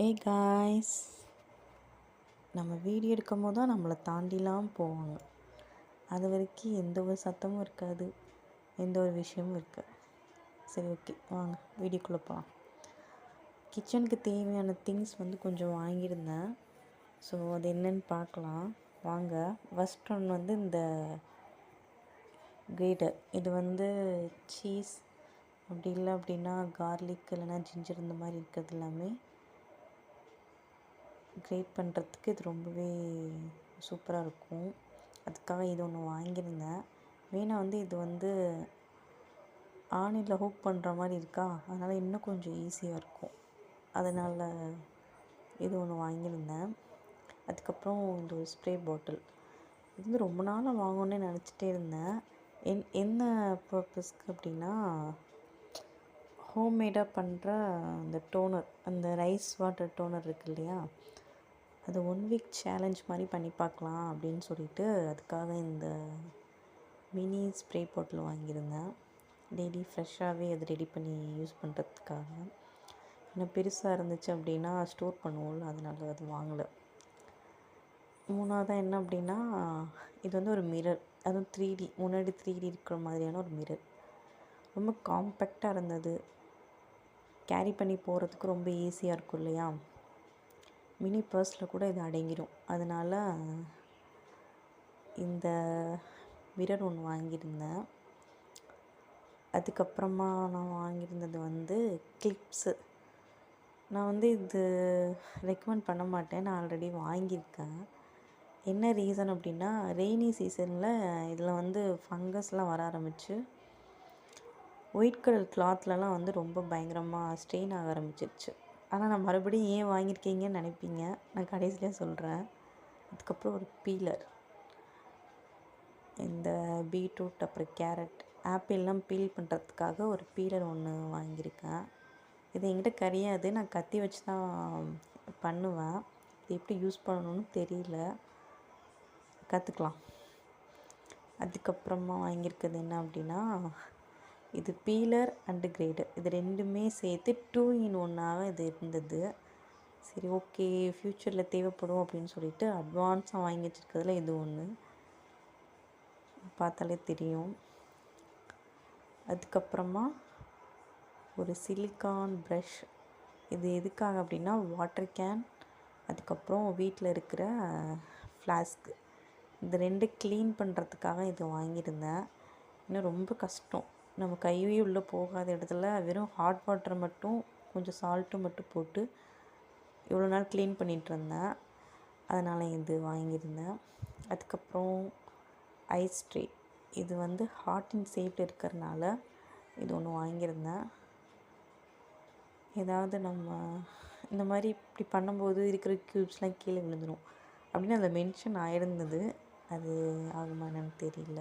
Guys, நம்ம video எடுக்கும் போது தான் நம்மளை தாண்டிலாம் போவாங்க. அது வரைக்கும் எந்த ஒரு சத்தமும் இருக்காது, எந்த ஒரு விஷயமும் இருக்காது. சரி, ஓகே, வாங்க வீடியோக்குள்ளே போகலாம். கிச்சனுக்கு தேவையான திங்ஸ் கொஞ்சம் வாங்கியிருந்தேன். ஸோ அது என்னன்னு பார்க்கலாம் வாங்க. ஃபஸ்ட் ஒன் இந்த கிரேட்டர். இது சீஸ் அப்படி இல்லை அப்படின்னா கார்லிக் இல்லைன்னா ஜிஞ்சர் இந்த மாதிரி இருக்கிறது எல்லாமே கிரேட் பண்ணுறதுக்கு இது ரொம்பவே சூப்பராக இருக்கும். அதுக்காக இது ஒன்று வாங்கியிருந்தேன். மெயினாக இது ஆணியில் ஹூக் பண்ணுற மாதிரி இருக்கா, அதனால் இன்னும் கொஞ்சம் ஈஸியாக இருக்கும். அதனால் இது ஒன்று வாங்கியிருந்தேன். அதுக்கப்புறம் இந்த ஒரு ஸ்ப்ரே பாட்டில். இது ரொம்ப நாளாக வாங்கணுன்னே நினச்சிட்டே இருந்தேன். என்ன பர்பஸ்க்கு அப்படின்னா, ஹோம்மேடாக பண்ணுற அந்த டோனர், அந்த ரைஸ் வாட்டர் டோனர் இருக்குது இல்லையா, அது 1 வீக் சேலஞ்ச் மாதிரி பண்ணி பார்க்கலாம் அப்படின்னு சொல்லிட்டு அதுக்காக இந்த மினி ஸ்ப்ரே பாட்டில் வாங்கியிருந்தேன். டெய்லி ஃப்ரெஷ்ஷாகவே அது ரெடி பண்ணி யூஸ் பண்ணுறதுக்காக. இன்னும் பெருசாக இருந்துச்சு அப்படின்னா ஸ்டோர் பண்ணுவோம்ல, அதனால அது வாங்கலை. மூணாவதாக என்ன அப்படின்னா, இது ஒரு மிரர். அதுவும் 3D, முன்னாடி 3D இருக்கிற மாதிரியான ஒரு மிரர். ரொம்ப காம்பேக்டாக இருந்தது. கேரி பண்ணி போகிறதுக்கு ரொம்ப ஈஸியாக இருக்கும் இல்லையா. மினி பர்ஸில் கூட இது அடங்கிடும். அதனால் இந்த மிரர் ஒன்று வாங்கியிருந்தேன். அதுக்கப்புறமா நான் வாங்கியிருந்தது கிளிப்ஸு. நான் இது ரெக்கமெண்ட் பண்ண மாட்டேன், நான் ஆல்ரெடி வாங்கியிருக்கேன். என்ன ரீசன் அப்படின்னா, ரெய்னி சீசனில் இதில் ஃபங்கஸ்லாம் வர ஆரம்பிச்சு ஒயிட் கலர் கிளாத்லலாம் ரொம்ப பயங்கரமாக ஸ்ட்ரெயின் ஆக ஆரம்பிச்சிருச்சு. ஆனால் நான் மறுபடியும் ஏன் வாங்கியிருக்கீங்கன்னு நினைப்பீங்க, நான் கடைசியில் சொல்கிறேன். அதுக்கப்புறம் ஒரு பீலர். இந்த பீட்ரூட் அப்புறம் கேரட் ஆப்பிள்லாம் பீல் பண்ணுறதுக்காக ஒரு பீலர் ஒன்று வாங்கியிருக்கேன். இது என்கிட்ட கிடையாது, நான் கத்தி வச்சு தான் பண்ணுவேன். இது எப்படி யூஸ் பண்ணணும்னு தெரியல, கற்றுக்கலாம். அதுக்கப்புறமா வாங்கியிருக்கிறது என்ன அப்படின்னா, இது பீலர் அண்டு கிரேடர். இது ரெண்டுமே சேர்த்து 2 in 1 இது இருந்தது. சரி, ஓகே, ஃப்யூச்சரில் தேவைப்படும் அப்படின்னு சொல்லிட்டு அட்வான்ஸாக வாங்கி வச்சுருக்கிறதுல இது ஒன்று. பார்த்தாலே தெரியும். அதுக்கப்புறமா ஒரு சிலிக்கான் ப்ரஷ். இது எதுக்காக அப்படின்னா, வாட்டர் கேன், அதுக்கப்புறம் வீட்டில் இருக்கிற ஃப்ளாஸ்க்கு, இந்த 2 க்ளீன் பண்ணுறதுக்காக இது வாங்கியிருந்தேன். இன்னும் ரொம்ப கஷ்டம், நம்ம கையே உள்ளே போகாத இடத்துல வெறும் ஹாட் வாட்டர் மட்டும் கொஞ்சம் சால்ட்டு மட்டும் போட்டு இவ்வளோ நாள் க்ளீன் பண்ணிகிட்டு இருந்தேன். அதனால் இது வாங்கியிருந்தேன். அதுக்கப்புறம் ஐஸ் ட்ரே. இது ஹாட் அண்ட் ஷேப்டு இருக்கிறனால இது ஒன்று வாங்கியிருந்தேன். ஏதாவது நம்ம இந்த மாதிரி இப்படி பண்ணும்போது இருக்கிற க்யூப்ஸ்லாம் கீழே விழுந்துடும் அப்படின்னு அதில் மென்ஷன் ஆகிருந்தது. அது ஆகுமா என்னன்னு தெரியல.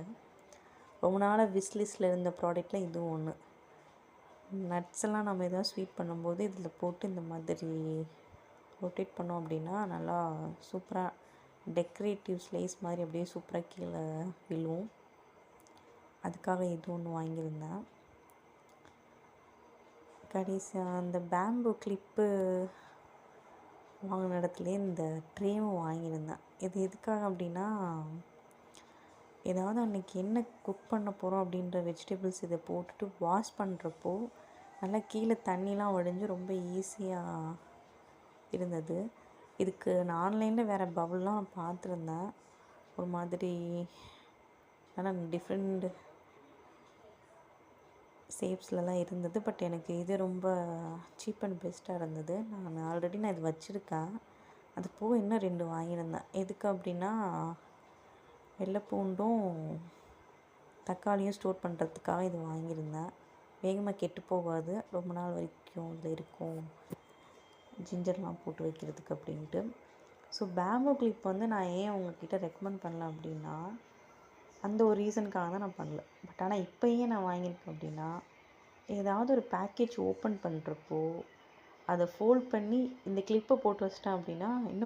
ரொம்ப நாளாக விஸ்லிஸ்ட்டில் இருந்த ப்ராடக்டில் இதுவும் ஒன்று. நட்ஸ் எல்லாம் நம்ம எதாவது ஸ்வீட் பண்ணும்போது இதில் போட்டு இந்த மாதிரி ரொட்டேட் பண்ணோம் அப்படின்னா நல்லா சூப்பராக டெக்கரேட்டிவ் ஸ்லைஸ் மாதிரி அப்படியே சூப்பராக கீழே விழுவும். அதுக்காக இது ஒன்று வாங்கியிருந்தேன். கடைசியாக அந்த பேம்பு கிளிப்பு வாங்கின இடத்துலையே இந்த ட்ரேவும் வாங்கியிருந்தேன். இது எதுக்காக அப்படின்னா, ஏதாவது அன்றைக்கி என்ன குக் பண்ண போகிறோம் அப்படின்ற வெஜிடபிள்ஸ் இதை போட்டுட்டு வாஷ் பண்ணுறப்போ நல்லா கீழே தண்ணிலாம் வடிஞ்சு ரொம்ப ஈஸியாக இருந்தது. இதுக்கு நான் ஆன்லைனில் வேறு பவுல்லாம் பார்த்துருந்தேன், ஒரு மாதிரி நல்லா டிஃப்ரெண்ட் ஷேப்ஸ்லலாம் இருந்தது. பட் எனக்கு இது ரொம்ப சீப் அண்ட் பெஸ்ட்டாக இருந்தது. நான் ஆல்ரெடி இது வச்சுருக்கேன். அது போக இன்னும் 2 வாங்கியிருந்தேன். எதுக்கு அப்படின்னா, வெள்ளைப்பூண்டும் தக்காளியும் ஸ்டோர் பண்ணுறதுக்காக இது வாங்கியிருந்தேன். வேகமாக கெட்டு போகாது, ரொம்ப நாள் வரைக்கும் இதில் இருக்கும், ஜிஞ்சர்லாம் போட்டு வைக்கிறதுக்கு அப்படின்ட்டு. ஸோ பேம்பு கிளிப் நான் ஏன் உங்கள்கிட்ட ரெக்கமெண்ட் பண்ணல அப்படின்னா, அந்த ஒரு ரீசனுக்காக தான் நான் பண்ணல. பட் ஆனால் இப்போ ஏன் நான் வாங்கியிருக்கேன் அப்படின்னா, ஏதாவது ஒரு பேக்கேஜ் ஓப்பன் பண்ணுறப்போ அதை ஃபோல்ட் பண்ணி இந்த கிளிப்பை போட்டு வச்சிட்டேன் அப்படின்னா இன்னும்